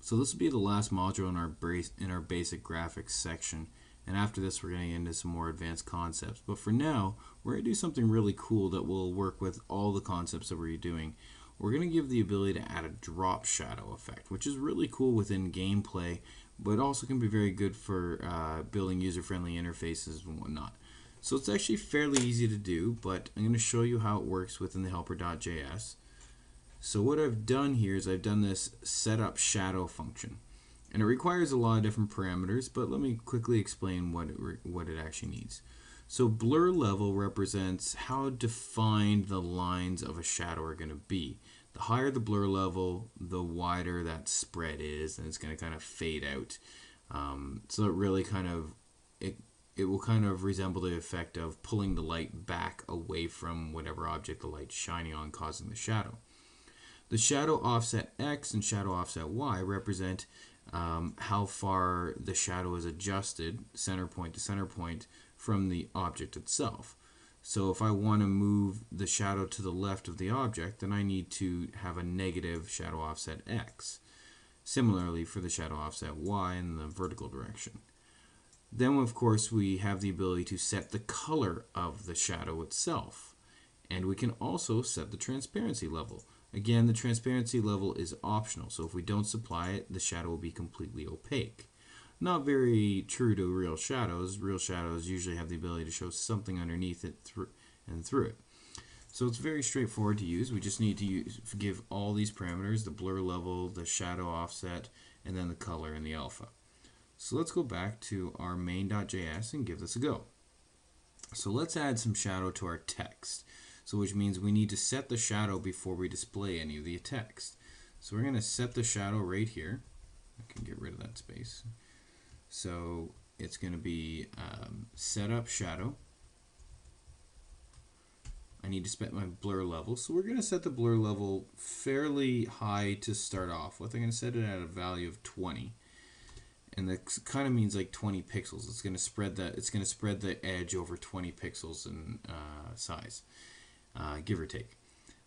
So this will be the last module in our basic graphics section. And after this, we're going to get into some more advanced concepts. But for now, we're going to do something really cool that will work with all the concepts that we're doing. We're going to give the ability to add a drop shadow effect, which is really cool within gameplay, but also can be very good for building user-friendly interfaces and whatnot. So it's actually fairly easy to do, but I'm going to show you how it works within the helper.js. So what I've done here is I've done this setup shadow function. And it requires a lot of different parameters, but let me quickly explain what it actually needs. So blur level represents how defined the lines of a shadow are going to be. The higher the blur level, the wider that spread is, and it's going to kind of fade out. So it really kind of, it will kind of resemble the effect of pulling the light back away from whatever object the light's shining on, causing the shadow. The shadow offset X and shadow offset Y represent how far the shadow is adjusted, center point to center point, from the object itself. So if I want to move the shadow to the left of the object, then I need to have a negative shadow offset X. Similarly for the shadow offset Y in the vertical direction. Then of course we have the ability to set the color of the shadow itself. And we can also set the transparency level. Again, the transparency level is optional, so if we don't supply it, the shadow will be completely opaque. Not very true to real shadows. Real shadows usually have the ability to show something underneath it and through it. So it's very straightforward to use. We just need to give all these parameters, the blur level, the shadow offset, and then the color and the alpha. So let's go back to our main.js and give this a go. So let's add some shadow to our text. So which means we need to set the shadow before we display any of the text. So we're going to set the shadow right here. I can get rid of that space. So it's going to be setup shadow. I need to set my blur level. So we're going to set the blur level fairly high to start off with. I'm going to set it at a value of 20. And that kind of means like 20 pixels. It's going to spread the edge over 20 pixels in size. Give or take.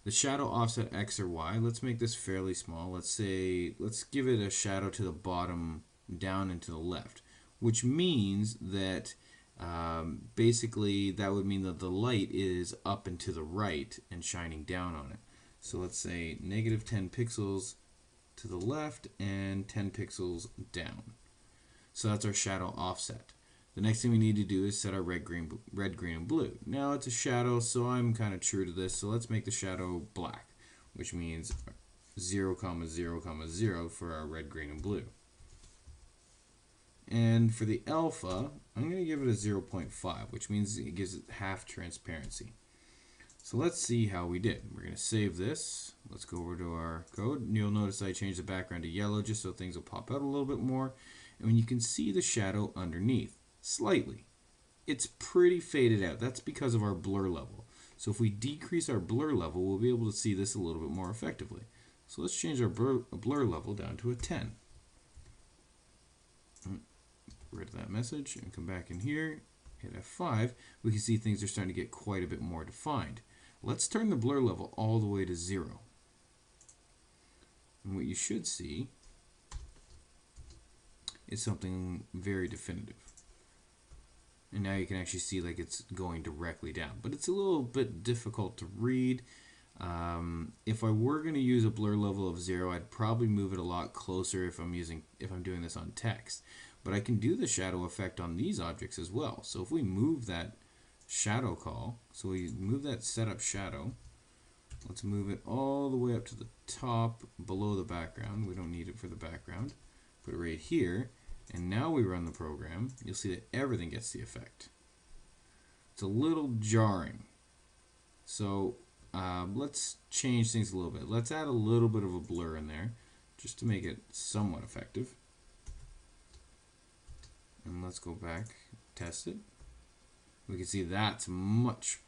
The shadow offset X or Y, let's make this fairly small. Let's give it a shadow to the bottom, down and to the left, which means that basically that would mean that the light is up and to the right and shining down on it. So let's say negative 10 pixels to the left and 10 pixels down. So that's our shadow offset. The next thing we need to do is set our red, green, and blue. Now it's a shadow, so I'm kind of true to this. So let's make the shadow black, which means 0, 0, 0 for our red, green, and blue. And for the alpha, I'm going to give it a 0.5, which means it gives it half transparency. So let's see how we did. We're going to save this. Let's go over to our code. You'll notice I changed the background to yellow just so things will pop out a little bit more. And when you can see the shadow underneath. Slightly. It's pretty faded out. That's because of our blur level. So if we decrease our blur level, we'll be able to see this a little bit more effectively. So let's change our blur level down to a 10. Get rid of that message and come back in here, hit F5. We can see things are starting to get quite a bit more defined. Let's turn the blur level all the way to 0. And what you should see is something very definitive. And now you can actually see like it's going directly down, but it's a little bit difficult to read. If I were going to use a blur level of 0, I'd probably move it a lot closer if I'm doing this on text. But I can do the shadow effect on these objects as well. So if we move that shadow call, so we move that setup shadow, let's move it all the way up to the top below the background. We don't need it for the background. Put it right here. And now we run the program, you'll see that everything gets the effect. It's a little jarring. So let's change things a little bit. Let's add a little bit of a blur in there just to make it somewhat effective. And let's go back, test it. We can see that's much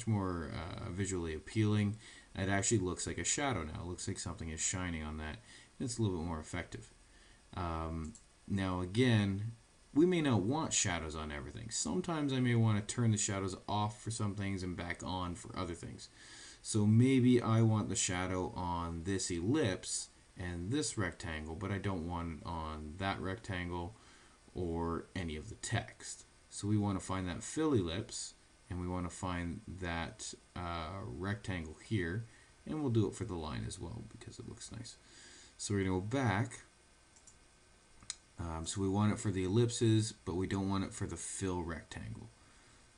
more visually appealing. It actually looks like a shadow now. It looks like something is shining on that. It's a little bit more effective. Now again, we may not want shadows on everything. Sometimes I may want to turn the shadows off for some things and back on for other things. So maybe I want the shadow on this ellipse and this rectangle, but I don't want it on that rectangle or any of the text. So we want to find that fill ellipse, and we want to find that rectangle here, and we'll do it for the line as well because it looks nice. So we're going to go back. So we want it for the ellipses, but we don't want it for the fill rectangle.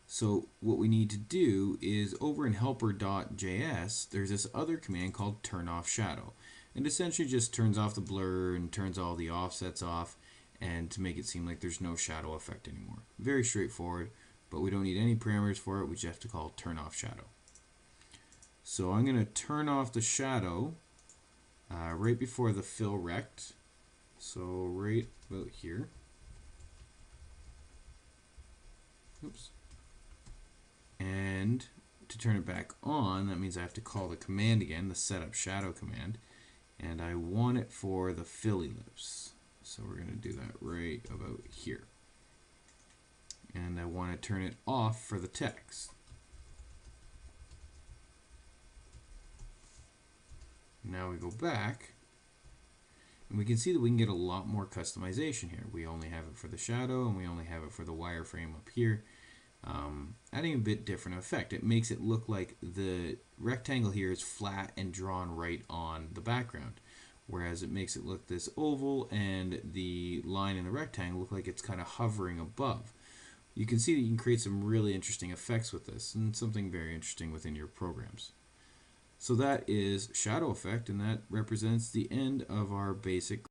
So what we need to do is over in helper.js, there's this other command called turn off shadow. And essentially just turns off the blur and turns all the offsets off, and to make it seem like there's no shadow effect anymore. Very straightforward, but we don't need any parameters for it. We just have to call turn off shadow. So I'm going to turn off the shadow right before the fill rect. So right about here. Oops. And to turn it back on, that means I have to call the command again, the setup shadow command, and I want it for the fill ellipse. So we're going to do that right about here. And I want to turn it off for the text. Now we go back, and we can see that we can get a lot more customization here. We only have it for the shadow, and we only have it for the wireframe up here. Adding a bit different effect. It makes it look like the rectangle here is flat and drawn right on the background, whereas it makes it look this oval, and the line in the rectangle look like it's kind of hovering above. You can see that you can create some really interesting effects with this, and something very interesting within your programs. So that is shadow effect, and that represents the end of our basic